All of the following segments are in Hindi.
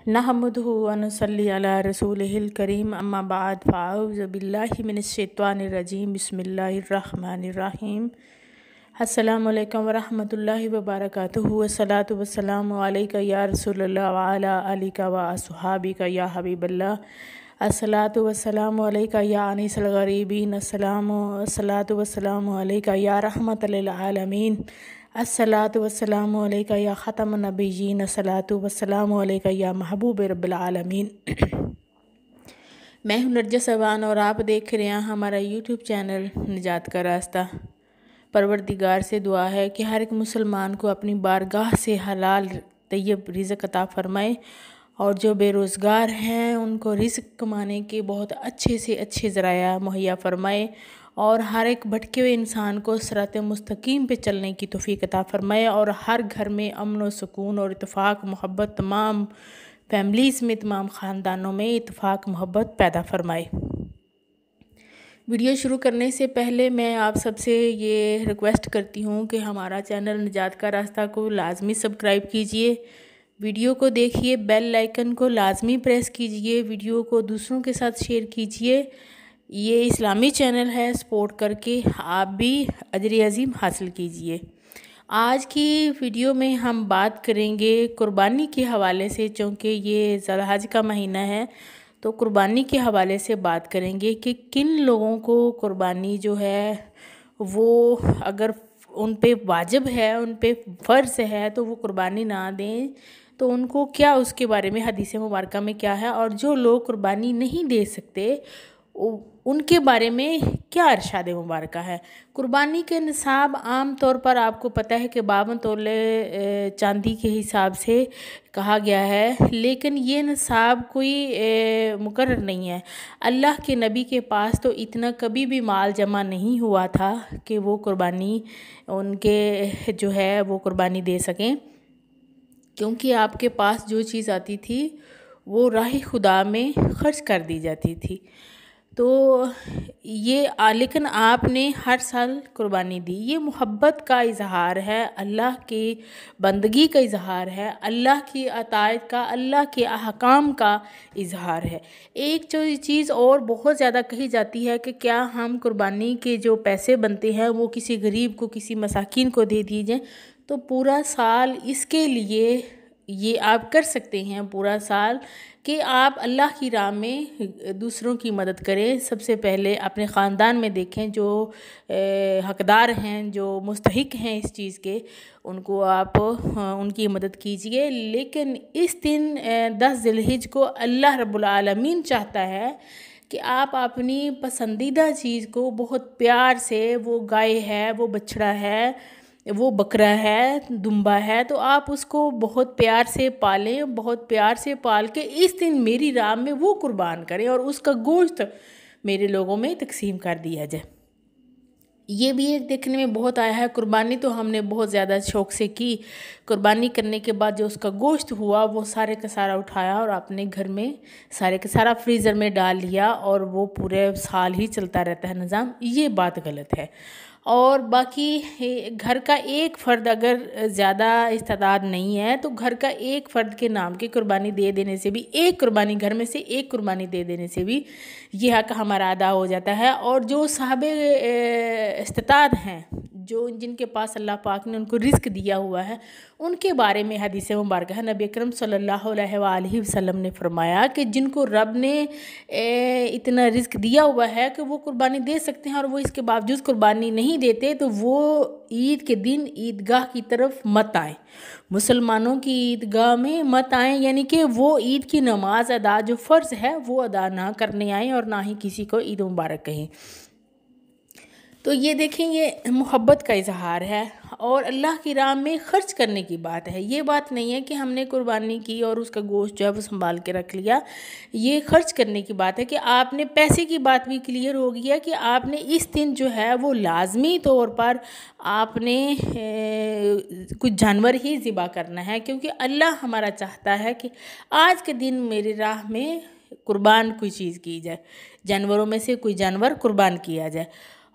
नहमदुहु व नसल्ली अला रसूलिहिल करीम अम्मा बाद फ़अऊज़ु बिल्लाहि मिनश्शैतानिर रजीम बिस्मिल्लाहिर रहमानिर रहीम। अस्सलामु अलैकुम व रहमतुल्लाहि व बरकातुहु। वस्सलातु वस्सलामु अलैका या रसूलल्लाह व अला आलिका व अस्हाबिका या हबीबल्लाह। अस्सलातु वस्सलामु अलैका या अनीसल गरीबीन। अस्सलातु वस्सलामु अलैका या रहमतल लिल आलमीन। अस्सलातु वस्सलामु अलैका या ख़तमुन नबिय्यीन। अस्सलातु वस्सलामु अलैका या महबूब रब्बिल आलमीन। मैं हूँ नरजस अवान और आप देख रहे हैं हमारा यूट्यूब चैनल निजात का रास्ता। परवरदिगार से दुआ है कि हर एक मुसलमान को अपनी बारगाह से हलाल तैयब रिज़्क़ अता फ़रमाए और जो बेरोज़गार हैं उनको रिज़्क़ कमाने के बहुत अच्छे से अच्छे ज़राया मुहैया फ़रमाए और हर एक भटके हुए इंसान को सिरात मुस्तकीम पे चलने की तौफ़ीक़ अता फ़रमाए और हर घर में अमन व सुकून और इत्तेफ़ाक मोहब्बत तमाम फैमिलीज़ में, तमाम ख़ानदानों में इत्तेफ़ाक मोहब्बत पैदा फ़रमाए। वीडियो शुरू करने से पहले मैं आप सबसे ये रिक्वेस्ट करती हूँ कि हमारा चैनल निजात का रास्ता को लाज़मी सब्सक्राइब कीजिए, वीडियो को देखिए, बेल आइकन को लाज़मी प्रेस कीजिए, वीडियो को दूसरों के साथ शेयर कीजिए। ये इस्लामी चैनल है, सपोर्ट करके आप भी अजर अज़ीम हासिल कीजिए। आज की वीडियो में हम बात करेंगे कुर्बानी के हवाले से, चूँकि ये ज़िलहज का महीना है तो कुर्बानी के हवाले से बात करेंगे कि किन लोगों को कुर्बानी जो है वो अगर उन पे वाजिब है, उन पे फ़र्ज़ है तो वो कुर्बानी ना दें तो उनको क्या, उसके बारे में हदीस मुबारक में क्या है, और जो लोग कुर्बानी नहीं दे सकते उनके बारे में क्या इरशाद मुबारक है। कुर्बानी के निसाब आम तौर पर आपको पता है कि 52 तोले चांदी के हिसाब से कहा गया है, लेकिन ये निसाब कोई मुकर्रर नहीं है। अल्लाह के नबी के पास तो इतना कभी भी माल जमा नहीं हुआ था कि वो कुर्बानी उनके जो है वो कुर्बानी दे सकें, क्योंकि आपके पास जो चीज़ आती थी वो राह खुदा में ख़र्च कर दी जाती थी। तो ये लेकिन आपने हर साल कुर्बानी दी, ये मोहब्बत का इजहार है, अल्लाह की बंदगी का इजहार है, अल्लाह की अतायत का, अल्लाह के अहकाम का इजहार है। एक जो चीज़ और बहुत ज़्यादा कही जाती है कि क्या हम कुर्बानी के जो पैसे बनते हैं वो किसी गरीब को, किसी मसाकीन को दे दीजिए। तो पूरा साल इसके लिए ये आप कर सकते हैं, पूरा साल कि आप अल्लाह की राह में दूसरों की मदद करें। सबसे पहले अपने ख़ानदान में देखें जो हकदार हैं, जो मुस्तहिक हैं इस चीज़ के, उनको आप उनकी मदद कीजिए। लेकिन इस दिन 10 ज़िलहिज को अल्लाह रब्बुल आलमीन चाहता है कि आप अपनी पसंदीदा चीज़ को बहुत प्यार से, वो गाय है, वो बछड़ा है, वो बकरा है, दुम्बा है, तो आप उसको बहुत प्यार से पालें, बहुत प्यार से पाल के इस दिन मेरी राह में वो कुर्बान करें और उसका गोश्त मेरे लोगों में तकसीम कर दिया जाए। ये भी एक देखने में बहुत आया है। कुर्बानी तो हमने बहुत ज़्यादा शौक़ से की, कुर्बानी करने के बाद जो उसका गोश्त हुआ वो सारे का सारा उठाया और अपने घर में सारे का सारा फ्रीज़र में डाल लिया और वो पूरे साल ही चलता रहता है निज़ाम। ये बात गलत है। और बाकी घर का एक फ़र्द अगर ज़्यादा इस्तेदाद नहीं है तो घर का एक फ़र्द के नाम की कुर्बानी दे देने से भी, एक कुर्बानी घर में से एक कुर्बानी दे देने से भी ये हक़ हमारा अदा हो जाता है। और जो साहिब इस्तेताद हैं, जो जिनके पास अल्लाह पाक ने उनको रिज़्क़ दिया हुआ है, उनके बारे में हदीस मुबारक है। नबी अकरम सल्लल्लाहु अलैहि वसल्लम ने फरमाया कि जिनको रब ने इतना रिज़्क़ दिया हुआ है कि वो कुर्बानी दे सकते हैं और वो इसके बावजूद कुर्बानी नहीं देते, तो वो ईद के दिन ईदगाह की तरफ मत आए, मुसलमानों की ईदगाह में मत आए, यानी कि वो ईद की नमाज अदा जो फ़र्ज़ है वो अदा ना करने आए और ना ही किसी को ईद मुबारक कहें। तो ये देखें, ये मोहब्बत का इजहार है और अल्लाह की राह में ख़र्च करने की बात है। ये बात नहीं है कि हमने कुर्बानी की और उसका गोश्त जो है वो संभाल के रख लिया। ये ख़र्च करने की बात है कि आपने पैसे की बात भी क्लियर हो गई है कि आपने इस दिन जो है वो लाजमी तौर पर आपने कुछ जानवर ही ज़िबा करना है, क्योंकि अल्लाह हमारा चाहता है कि आज के दिन मेरी राह में कुर्बान कोई चीज़ की जाए, जानवरों में से कोई जानवर कुर्बान किया जाए।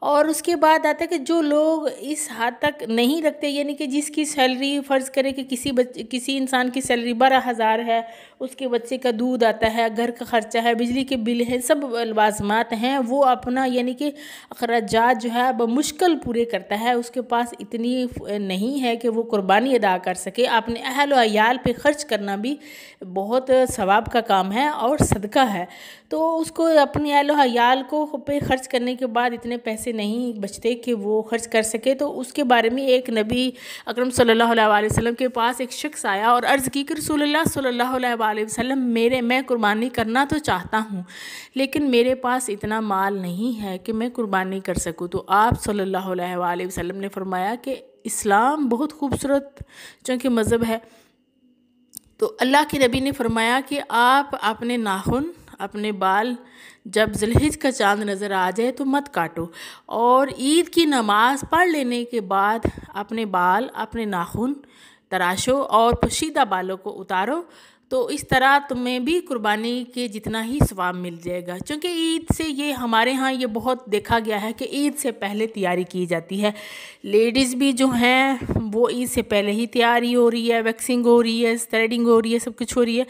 और उसके बाद आता है कि जो लोग इस हद तक नहीं रखते, यानी कि जिसकी सैलरी फ़र्ज़ करें कि किसी इंसान की सैलरी 12,000 है, उसके बच्चे का दूध आता है, घर का ख़र्चा है, बिजली के बिल हैं, सब लवाज़मात हैं, वो अपना यानी कि अखराजात जो है बमुश्किल पूरे करता है, उसके पास इतनी नहीं है कि वो कुर्बानी अदा कर सके। अपने अहल व अयाल पे ख़र्च करना भी बहुत सवाब का काम है और सदका है। तो उसको अपने अहल व अयाल को पे ख़र्च करने के बाद इतने पैसे नहीं बचते कि वो ख़र्च कर सके। तो उसके बारे में एक नबी अकरम सल्लल्लाहु अलैहि वसल्लम के पास एक शख्स आया और अर्ज़ की कि रसूलुल्लाह सल्लल्लाहु अलैहि वसल्लम, मैं कुर्बानी करना तो चाहता हूँ, लेकिन मेरे पास इतना माल नहीं है कि मैं कुर्बानी कर सकूँ। तो आप सल्लल्लाहु अलैहि वसल्लम ने फरमाया कि इस्लाम बहुत खूबसूरत चूँकि मज़हब है, तो अल्लाह के नबी ने फरमाया कि आप अपने नाखून, अपने बाल जब ज़िलहिज का चांद नज़र आ जाए तो मत काटो, और ईद की नमाज़ पढ़ लेने के बाद अपने बाल, अपने नाखून तराशो और पोशीदा बालों को उतारो। तो इस तरह तुम्हें भी कुर्बानी के जितना ही सवाब मिल जाएगा। क्योंकि ईद से ये हमारे यहाँ ये बहुत देखा गया है कि ईद से पहले तैयारी की जाती है। लेडीज़ भी जो हैं वो ईद से पहले ही तैयारी हो रही है, वैक्सिंग हो रही है, थ्रेडिंग हो रही है, सब कुछ हो रही है।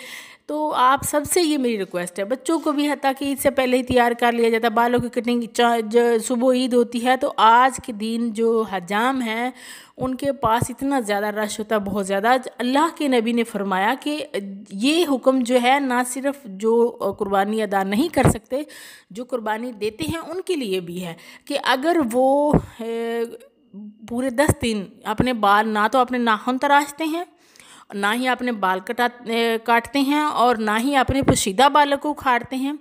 तो आप सबसे ये मेरी रिक्वेस्ट है, बच्चों को भी है ताकि ईद से पहले ही तैयार कर लिया जाता है। बालों की कटिंग सुबह ईद होती है तो आज के दिन जो हजाम हैं उनके पास इतना ज़्यादा रश होता है, बहुत ज़्यादा। अल्लाह के नबी ने फरमाया कि ये हुक्म जो है ना सिर्फ जो कुर्बानी अदा नहीं कर सकते, जो कुर्बानी देते हैं उनके लिए भी है कि अगर वो पूरे 10 दिन अपने बाल ना तो अपने नाखून तराशते हैं, ना ही अपने बाल काटते हैं, और ना ही अपने पोशीदा बालों को उखाड़ते हैं,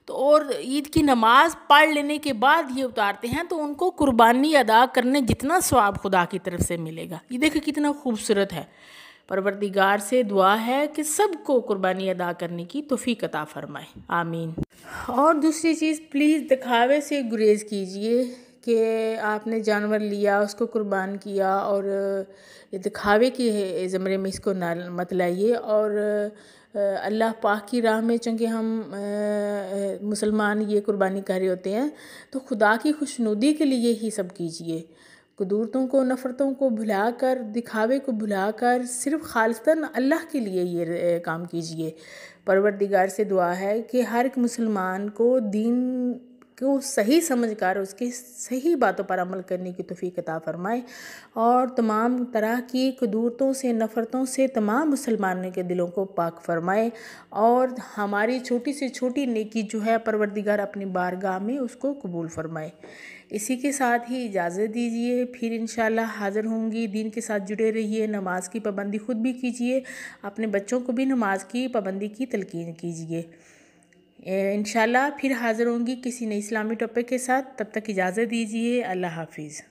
तो और ईद की नमाज़ पढ़ लेने के बाद ये उतारते हैं, तो उनको कुर्बानी अदा करने जितना सवाब खुदा की तरफ से मिलेगा। ये देखिए कितना खूबसूरत है। परवरदिगार से दुआ है कि सबको कुर्बानी अदा करने की तौफीक अता फरमाए, आमीन। और दूसरी चीज़, प्लीज़ दिखावे से गुरेज़ कीजिए कि आपने जानवर लिया, उसको कुर्बान किया, और ये दिखावे के ज़मरे में इसको ना मत लाइए। और अल्लाह पाक की राह में चूँकि हम मुसलमान ये कुर्बानी कर रहे होते हैं, तो खुदा की खुशनुदी के लिए ही सब कीजिए। कुदूरतों को, नफ़रतों को भुलाकर, दिखावे को भुलाकर सिर्फ़ खालिस्तन अल्लाह के लिए ये काम कीजिए। परवरदिगार से दुआ है कि हर एक मुसलमान को दीन को सही समझकर उसकी सही बातों पर अमल करने की तौफीक अता फरमाए, और तमाम तरह की कुदूरतों से, नफ़रतों से तमाम मुसलमानों के दिलों को पाक फरमाए, और हमारी छोटी से छोटी नेकी जो है परवरदिगार अपनी बारगाह में उसको कबूल फरमाए। इसी के साथ ही इजाज़त दीजिए, फिर इंशाल्लाह हाज़िर होंगी। दीन के साथ जुड़े रहिए, नमाज की पाबंदी ख़ुद भी कीजिए, अपने बच्चों को भी नमाज की पाबंदी की तलकीन कीजिए। इंशाल्लाह फिर हाज़िर होंगी किसी नई इस्लामी टॉपिक के साथ। तब तक इजाज़त दीजिए। अल्लाह हाफिज़।